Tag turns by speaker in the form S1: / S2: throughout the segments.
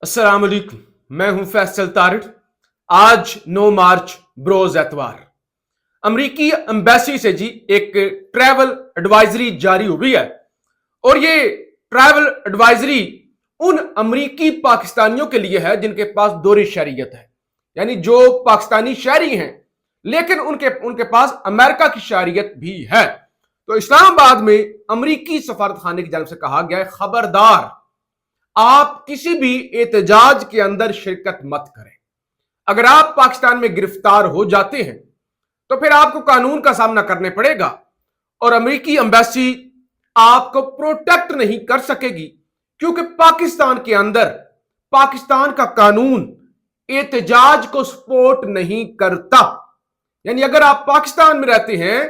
S1: अस्सलाम वालेकुम। मैं हूं फैसल तारिक। आज 9 मार्च बरोज एतवार अमरीकी एम्बेसी से जी एक ट्रैवल एडवाइजरी जारी हुई है और ये ट्रैवल एडवाइजरी उन अमरीकी पाकिस्तानियों के लिए है जिनके पास दोहरी शहरियत है, यानी जो पाकिस्तानी शहरी हैं लेकिन उनके उनके पास अमेरिका की शहरियत भी है। तो इस्लामाबाद में अमरीकी सफारत खाने की जानब से कहा गया है, खबरदार आप किसी भी एहतजाज के अंदर शिरकत मत करें। अगर आप पाकिस्तान में गिरफ्तार हो जाते हैं तो फिर आपको कानून का सामना करने पड़ेगा और अमेरिकी एम्बेसी आपको प्रोटेक्ट नहीं कर सकेगी, क्योंकि पाकिस्तान के अंदर पाकिस्तान का कानून एहतजाज को सपोर्ट नहीं करता। यानी अगर आप पाकिस्तान में रहते हैं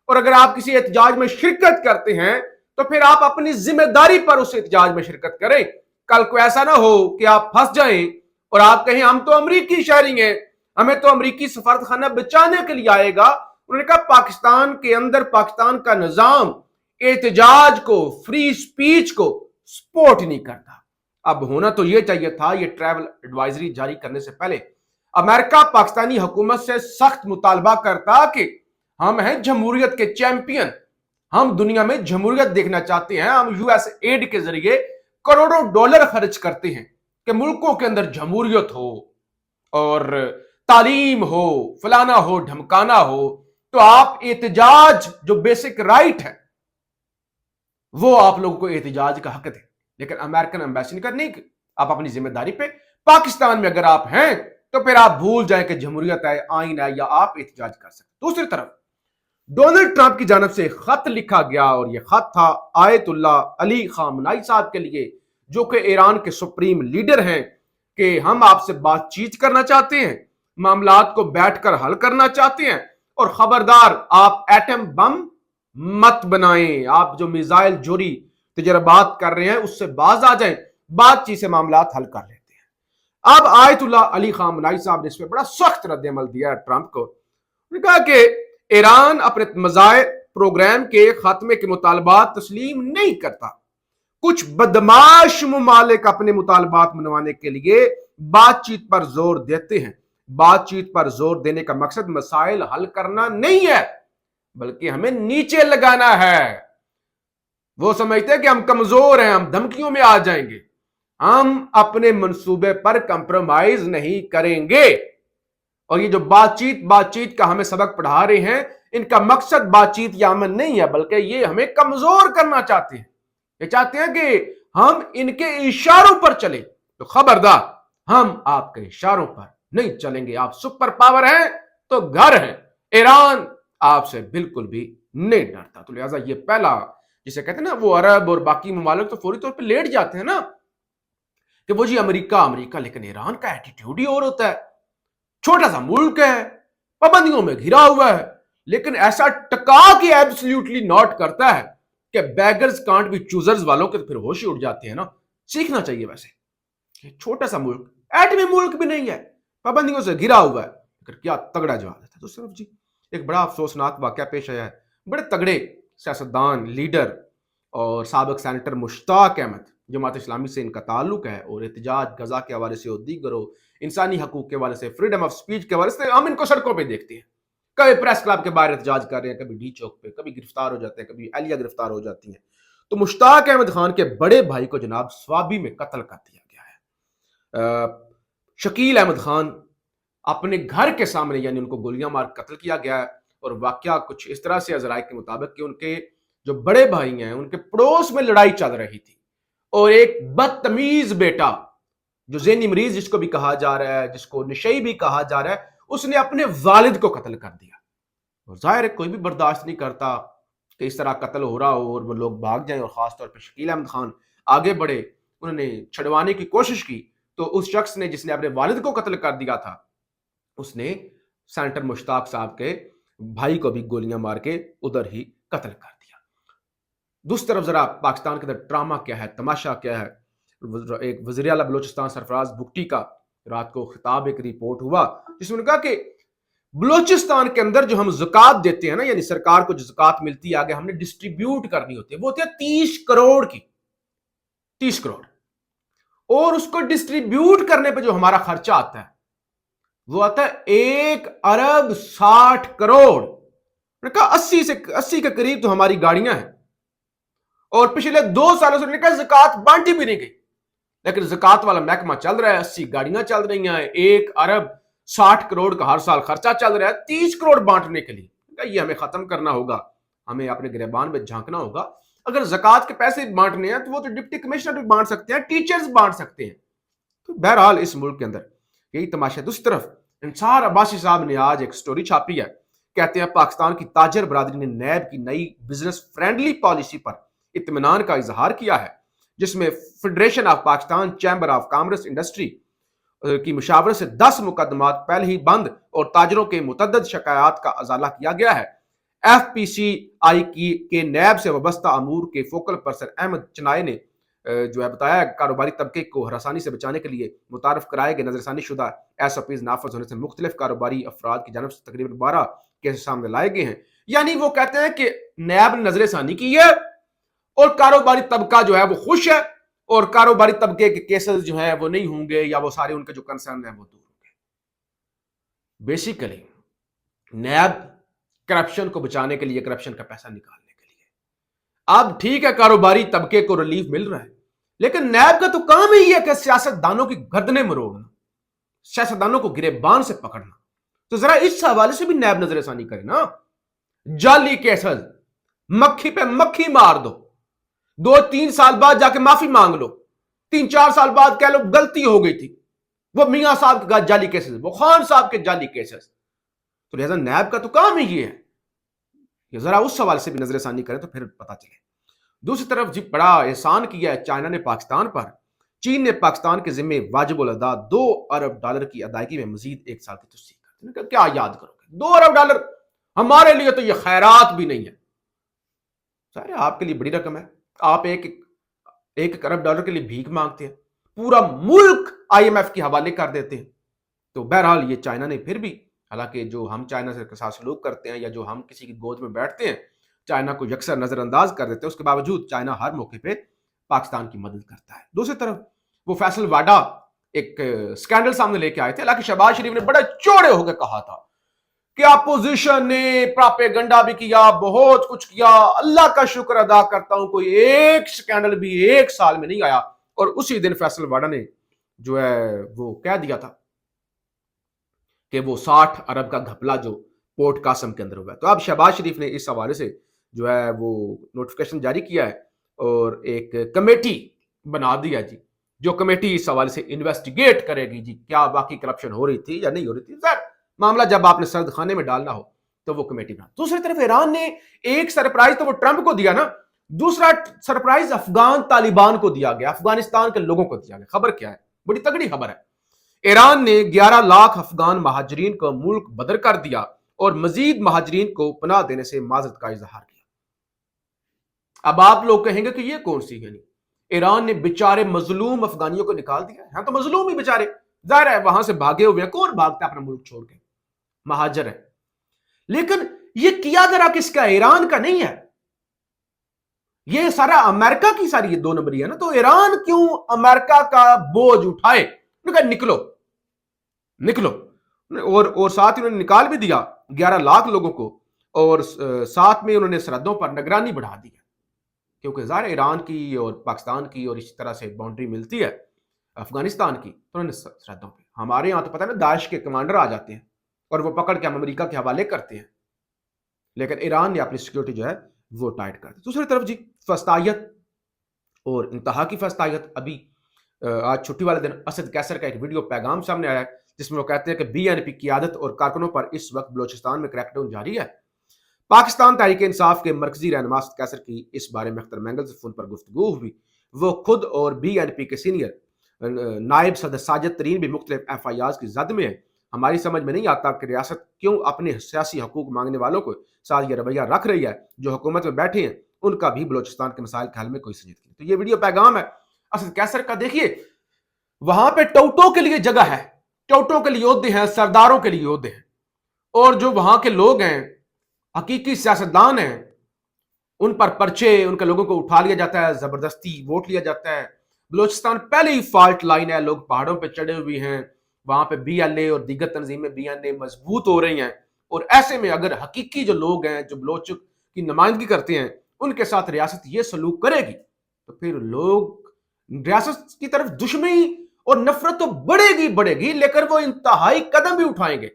S1: और अगर आप किसी एहतजाज में शिरकत करते हैं तो फिर आप अपनी जिम्मेदारी पर उस एहतजाज में शिरकत करें। कल को ऐसा ना हो कि आप फंस जाएं और आप कहें हम तो अमरीकी शहरी हैं, हमें तो अमरीकी सफारत खाना बचाने के लिए आएगा। उन्होंने कहा पाकिस्तान के अंदर पाकिस्तान का निजाम एहतजाज को, फ्री स्पीच को सपोर्ट नहीं करता। अब होना तो यह चाहिए था, यह ट्रैवल एडवाइजरी जारी करने से पहले अमेरिका पाकिस्तानी हुकूमत से सख्त मुतालबा करता कि हम हैं जमहूरियत के चैंपियन, हम दुनिया में जमहूरियत देखना चाहते हैं, हम यूएस एड के जरिए करोड़ों डॉलर खर्च करते हैं कि मुल्कों के अंदर जमहूरियत हो और तालीम हो, फलाना हो, ढमकाना हो। तो आप एहतजाज जो बेसिक राइट है वो आप लोगों को एहतजाज का हक दे, लेकिन अमेरिकन एम्बेसी ने कहा नहीं, आप अपनी जिम्मेदारी पे पाकिस्तान में अगर आप हैं तो फिर आप भूल जाएं कि जमहूरियत है, आइन है, या आप एहतजाज कर सकते। दूसरी तरफ डोनाल्ड ट्रंप की जानब से खत लिखा गया और यह खत था आयतुल्लाह अली खामनाई साहब के लिए, जो कि ईरान के सुप्रीम लीडर हैं, कि हम आपसे बातचीत करना चाहते हैं, मामलात को बैठकर हल करना चाहते हैं और खबरदार आप एटम बम मत बनाएं। आप जो मिसाइल जोरी तजर्बात कर रहे हैं उससे बाज आ जाएं, बातचीत से मामलात हल कर लेते हैं। अब आयतुल्लाह अली खामनाई साहब ने इस पर बड़ा सख्त रद्द-ए-अमल दिया है ट्रंप को। उन्होंने कहा कि ईरान अपने मज़ाहिर प्रोग्राम के खात्मे के मुतालबात तस्लीम नहीं करता। कुछ बदमाश मुमालिक अपने मुतालबात मनवाने के लिए बातचीत पर जोर देते हैं। बातचीत पर जोर देने का मकसद मसाइल हल करना नहीं है, बल्कि हमें नीचे लगाना है। वो समझते हैं कि हम कमजोर हैं, हम धमकियों में आ जाएंगे। हम अपने मंसूबे पर कंप्रोमाइज नहीं करेंगे। और ये जो बातचीत का हमें सबक पढ़ा रहे हैं, इनका मकसद बातचीत या अमन नहीं है, बल्कि ये हमें कमजोर करना चाहते हैं। ये चाहते हैं कि हम इनके इशारों पर चले। तो खबरदार, हम आपके इशारों पर नहीं चलेंगे। आप सुपर पावर हैं तो घर हैं, ईरान आपसे बिल्कुल भी नहीं डरता। तो लिहाजा ये पहला, जिसे कहते हैं ना, वो अरब और बाकी ममालिक तो फौरी तौर पर लेट जाते हैं ना कि वो जी अमेरिका अमेरिका, लेकिन ईरान का एटीट्यूड ही और होता है। छोटा सा मुल्क है, पाबंदियों में घिरा हुआ है, लेकिन ऐसा टका कि एब्सोल्युटली नॉट करता है कि बैगर्स कांट बी चूजर्स वालों के तो फिर होश ही उड़ जाते हैं ना। सीखना चाहिए। वैसे छोटा सा मुल्क, एटमी मुल्क भी नहीं है, पाबंदियों से घिरा हुआ है, लेकिन क्या तगड़ा जवाब देता है। तो सिर्फ जी एक बड़ा अफसोसनाक वाकया पेश आया है। बड़े तगड़े सियासतदान, लीडर और साबिक सेनेटर मुश्ताक अहमद, जमात इस्लामी से इनका ताल्लुक है, और एहतजाज गजा के हवाले से और दीगर इंसानी हकूक के हवाले से, फ्रीडम ऑफ स्पीच के हवाले से हम इनको सड़कों पे देखते हैं। कभी प्रेस क्लब के बाहर एहतजाज कर रहे हैं, कभी डी चौक पे, कभी गिरफ्तार हो जाते हैं, कभी अहलिया गिरफ्तार हो जाती हैं। तो मुश्ताक अहमद खान के बड़े भाई को जनाब स्वाबी में कत्ल कर दिया गया है। शकील अहमद खान अपने घर के सामने, यानी उनको गोलियां मार कत्ल किया गया है। और वाकया कुछ इस तरह से अजराय के मुताबिक कि उनके जो बड़े भाई हैं, उनके पड़ोस में लड़ाई चल रही थी और एक बदतमीज बेटा, जो ज़हनी मरीज जिसको भी कहा जा रहा है, जिसको नशई भी कहा जा रहा है, उसने अपने वालिद को कत्ल कर दिया। और जाहिर है कोई भी बर्दाश्त नहीं करता कि इस तरह कत्ल हो रहा हो और वो लोग भाग जाएं। और खासतौर पर शकील अहमद खान आगे बढ़े, उन्होंने छुड़वाने की कोशिश की। तो उस शख्स ने जिसने अपने वालिद को कत्ल कर दिया था, उसने सेनेटर मुश्ताक साहब के भाई को भी गोलियां मार के उधर ही कत्ल कर दिया। दूसरी तरफ जरा पाकिस्तान के अंदर ड्रामा क्या है, तमाशा क्या है। एक वज़ीर आला बलोचिस्तान सरफराज भुट्टी का रात को खिताब, एक रिपोर्ट हुआ जिसमें उन्होंने कहा कि बलोचिस्तान के अंदर जो हम ज़कात देते हैं ना, यानी सरकार को जो ज़कात मिलती है आगे हमने डिस्ट्रीब्यूट करनी होती है, वो होती है 30 करोड़ की, 30 करोड़। اور اس کو ڈسٹریبیوٹ کرنے پہ جو ہمارا خرچہ آتا ہے وہ آتا ہے 1 ارب 60 کروڑ. نے کہا 80 کے قریب تو ہماری گاڑیاں ہیں, اور پچھلے 2 سالوں سے کہا زکات بانٹی بھی نہیں گئی, لیکن زکات والا محکمہ چل رہا ہے, 80 گاڑیاں چل رہی ہیں, 1 ارب 60 کروڑ کا ہر سال خرچہ چل رہا ہے 30 کروڑ بانٹنے کے لیے. یہ ہمیں ختم کرنا ہوگا, ہمیں اپنے گریبان میں جھانکنا ہوگا. اگر زکات کے پیسے بانٹنے ہیں تو وہ تو ڈپٹی کمشنر بھی بانٹ سکتے ہیں, ٹیچرز بانٹ سکتے ہیں. تو بہرحال اس ملک کے اندر یہی تماشا. دوسری طرف انصار عباسی صاحب نے آج ایک سٹوری چھاپی ہے, کہتے ہیں پاکستان کی تاجر برادری نے نیب کی نئی بزنس فرینڈلی پالیسی پر اطمینان کا اظہار کیا ہے, جس میں federation of Pakistan chamber of commerce industry کی مشاورت سے 10 مقدمات پہلے ہی بند اور تاجروں کے متعدد شکایات کا ازالہ کیا گیا ہے. ایف پی سی آئی کے نیب سے وابستہ امور کے فوکل پرسن احمد چنائے نے جو ہے بتایا, کاروباری طبقے کو ہراسانی سے بچانے کے لیے متعارف کرائے گئے نظرثانی شدہ ایس او پیز نافذ ہونے سے مختلف کاروباری افراد کی جانب سے تقریباً 12 کیسز سامنے لائے گئے ہیں. یعنی وہ کہتے ہیں کہ نیب نے نظر ثانی کی ہے اور کاروباری طبقہ جو ہے وہ خوش ہے, اور کاروباری طبقے کے کیسز جو ہیں وہ نہیں ہوں گے, یا وہ سارے ان کے جو کنسرن ہیں وہ دور ہوں گے. بیسیکلی نیب کرپشن کو بچانے کے لیے, کرپشن کا پیسہ نکالنے کے لیے. اب ٹھیک ہے کاروباری طبقے کو ریلیف مل رہا ہے, لیکن نیب کا تو کام ہی ہے کہ سیاستدانوں کی گردنیں مروڑنا, سیاستدانوں کو گریبان سے پکڑنا. تو ذرا اس حوالے سے بھی نیب نظر ثانی کرے نا. جعلی کیسز, مکھی پہ مکھی مار دو, 2-3 سال بعد جا کے معافی مانگ لو, 3-4 سال بعد کہہ لو غلطی ہو گئی تھی. وہ میاں صاحب کے جعلی کیسز, وہ خان صاحب کے جعلی کیسز. تو لہذا نیب کا تو کام ہی یہ ہے. یہ ذرا اس حوالے سے بھی نظر ثانی کریں تو پھر پتا چلے. دوسری طرف جی بڑا احسان کیا ہے چائنا نے پاکستان پر. چین نے پاکستان کے ذمے واجب الادا $2 ارب کی ادائیگی میں مزید 1 سال کی توسیع کر دی. کیا یاد کرو گے, $2 ارب ہمارے لیے تو یہ خیرات بھی نہیں ہے. سارے آپ کے لیے بڑی رقم ہے. آپ $1 ارب کے لیے بھیک مانگتے ہیں, پورا ملک آئی ایم ایف کے حوالے کر دیتے ہیں. تو بہرحال یہ چائنا نے پھر بھی, حالانکہ جو ہم چائنا سے ساتھ سلوک کرتے ہیں یا جو ہم کسی کی گود میں بیٹھتے ہیں, چائنا کو یکسر نظر انداز کر دیتے ہیں, اس کے باوجود چائنا ہر موقع پہ پاکستان کی مدد کرتا ہے. دوسری طرف وہ فیصل واڈا ایک سکینڈل سامنے لے کے آئے تھے, حالانکہ شہباز شریف نے بڑے چوڑے ہو کے کہا تھا کہ اپوزیشن نے پراپیگنڈا بھی کیا, بہت کچھ کیا, اللہ کا شکر ادا کرتا ہوں کوئی ایک سکینڈل بھی 1 سال میں نہیں آیا. اور اسی دن فیصل واڈا نے جو ہے وہ کہہ دیا تھا کہ وہ 60 ارب کا گھپلا جو پورٹ قاسم کے اندر ہوا ہے. تو اب شہباز شریف نے اس حوالے سے جو ہے وہ نوٹیفیکیشن جاری کیا ہے اور ایک کمیٹی بنا دیا جی, جو کمیٹی اس حوالے سے انویسٹیگیٹ کرے گی جی کیا واقعی کرپشن ہو رہی تھی یا نہیں ہو رہی تھی. معاملہ جب آپ نے سرد خانے میں ڈالنا ہو تو وہ کمیٹی بنا. دوسری طرف ایران نے ایک سرپرائز تو وہ ٹرمپ کو دیا نا, دوسرا سرپرائز افغان طالبان کو دیا گیا, افغانستان کے لوگوں کو دیا گیا. خبر کیا ہے, بڑی تگڑی خبر ہے. ایران نے 11 لاکھ افغان مہاجرین کو ملک بدر کر دیا اور مزید مہاجرین کو پناہ دینے سے معذرت کا اظہار کیا. اب آپ لوگ کہیں گے کہ یہ کون سی یعنی ایران نے بیچارے مظلوم افغانیوں کو نکال دیا. ہاں تو مظلوم ہی بیچارے, ظاہر ہے وہاں سے بھاگے ہوئے ہیں, کون بھاگتا ہے اپنا ملک چھوڑ کے, مہاجر ہے. لیکن یہ کیا ذرا کس کا, ایران کا نہیں ہے, یہ سارا امریکہ کی ساری یہ 2 نمبری ہے نا. تو ایران کیوں امریکہ کا بوجھ اٹھائے, نکلو نکلو. اور ساتھ ہی انہوں نے نکال بھی دیا 11 لاکھ لوگوں کو, اور ساتھ میں انہوں نے سرحدوں پر نگرانی بڑھا دی ہے, کیونکہ ظاہر ایران کی اور پاکستان کی اور اسی طرح سے باؤنڈری ملتی ہے افغانستان کی, تو انہوں نے سرحدوں پہ. ہمارے یہاں تو پتہ ہے نا داعش کے کمانڈر آ جاتے ہیں اور وہ پکڑ کے ہم امریکہ کے حوالے کرتے ہیں, لیکن ایران نے اپنی سیکورٹی جو ہے وہ ٹائٹ کر دی. دوسری طرف جی فسطائیت اور انتہا کی فسطائیت. ابھی آج چھٹی والے دن اسد کیسر کا ایک ویڈیو پیغام سامنے آیا ہے جس میں وہ کہتے ہیں کہ بی این پی قیادت اور کارکنوں پر اس وقت بلوچستان میں کریک ڈاؤن جاری ہے. پاکستان تحریک انصاف کے مرکزی رہنما اسد کیسر کی اس بارے میں اختر مینگل سے فون پر گفتگو ہوئی. وہ خود اور بی این پی کے سینئر نائب صدر ساجد ترین بھی مختلف ایف آئی آرز کی زد میں ہیں. ہماری سمجھ میں نہیں آتا کہ ریاست کیوں اپنے سیاسی حقوق مانگنے والوں کو ساتھ یہ رویہ رکھ رہی ہے, جو حکومت میں بیٹھے ہیں ان کا بھی بلوچستان کے مسائل کے حل میں کوئی سنجیدگی نہیں. تو یہ ویڈیو پیغام ہے اسد کیسر کا. دیکھیے وہاں پہ ٹوٹوں کے لیے جگہ ہے, ٹوٹوں کے لیے عہدے ہیں, سرداروں کے لیے عہدے ہیں, اور جو وہاں کے لوگ ہیں حقیقی سیاستدان ہیں ان پر پرچے, ان کے لوگوں کو اٹھا لیا جاتا ہے, زبردستی ووٹ لیا جاتا ہے, बलूचिस्तान पहले ही फॉल्ट लाइन है, लोग पहाड़ों पे चढ़े हुए हैं, वहां पे BLA और दीगर तंजीमें BNA मजबूत हो रही हैं, और ऐसे में अगर हकीकी जो लोग हैं जो बलोच की नुमाइंदगी करते हैं उनके साथ रियासत ये सलूक करेगी तो फिर लोग रियासत की तरफ दुश्मनी और नफरत तो बढ़ेगी बढ़ेगी, लेकिन वो इंतहाई कदम भी उठाएंगे।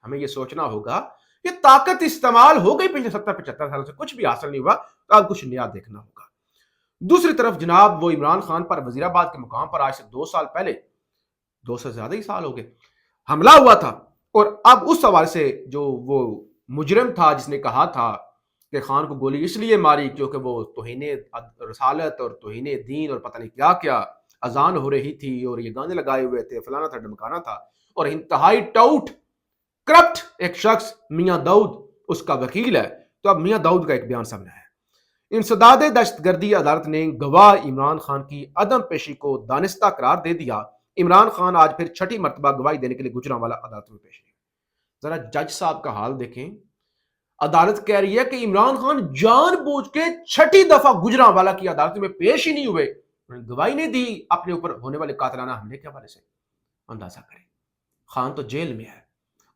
S1: हमें ये सोचना होगा ये ताकत इस्तेमाल हो गई पिछले 70-75 सालों से, कुछ भी हासिल नहीं हुआ, तो अब कुछ नया देखना होगा। दूसरी तरफ जनाब वो इमरान खान पर वजीराबाद के मुकाम पर आज से 2 साल पहले, 2 से ज्यादा ही साल हो गए, हमला हुआ था, और अब उस सवाल से जो वो मुजरिम था जिसने कहा था कि खान को गोली इसलिए मारी क्योंकि वो तौहीने रसालत और तौहीने दीन और पता नहीं क्या क्या अजान हो रही थी और ये गाने लगाए हुए थे, फलाना था ढमकाना था, और इंतहाई टाउट करप्ट एक शख्स मियां दाऊद उसका वकील है। तो अब मियां दाऊद का एक बयान सामने आया, इंसदाद दहशतगर्दी अदालत ने गवाह इमरान खान की अदम पेशी को दानिस्ता करार दे दिया। इमरान खान आज फिर छठी मरतबा गवाही देने के लिए गुजरांवाला अदालत में पेश हुए। जरा जज साहब का हाल देखें, अदालत कह रही है कि इमरान खान जानबूझ के छठी दफा गुजरांवाला की अदालत में पेश ही नहीं हुए, गवाही नहीं दी अपने ऊपर होने वाले कातलाना हमले के हवाले से। अंदाजा करें, खान तो जेल में है,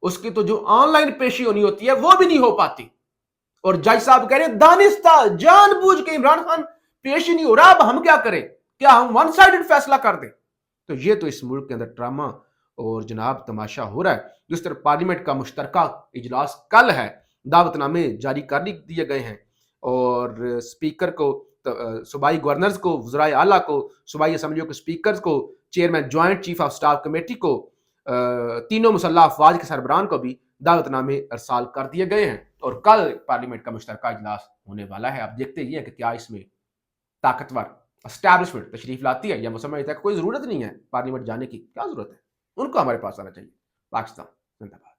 S1: उसकी तो जो ऑनलाइन पेशी होनी होती है वो भी नहीं हो पाती, और जज साहब कह रहे हैं दानिस्ता जानबूझ के इमरान खान पेश ही नहीं हो रहा, अब हम क्या करें, क्या हम वन साइडेड फैसला कर दें। तो ये तो इस मुल्क के अंदर ड्रामा और जनाब तमाशा हो रहा है। जिस तरह पार्लियामेंट का मुश्तरका इजलास कल है, दावतनामे जारी कर दिए गए हैं, और स्पीकर को, सूबाई गवर्नर्स को, वज़राए आला को, सूबाई असम्बलियों के स्पीकर को, chairman joint chief of staff committee को, तीनों मुसल्लह अफवाज के सरबरान को भी दावतनामे अरसाल कर दिए गए हैं, और कल पार्लियामेंट का मुश्तरका इजलास होने वाला है। अब देखते ही हैं कि क्या इसमें ताकतवर एस्टैब्लिशमेंट तशरीफ लाती है, या वो समझता है कि कोई जरूरत नहीं है पार्लियामेंट जाने की, क्या जरूरत है, उनको हमारे पास आना चाहिए। पाकिस्तान जिंदाबाद।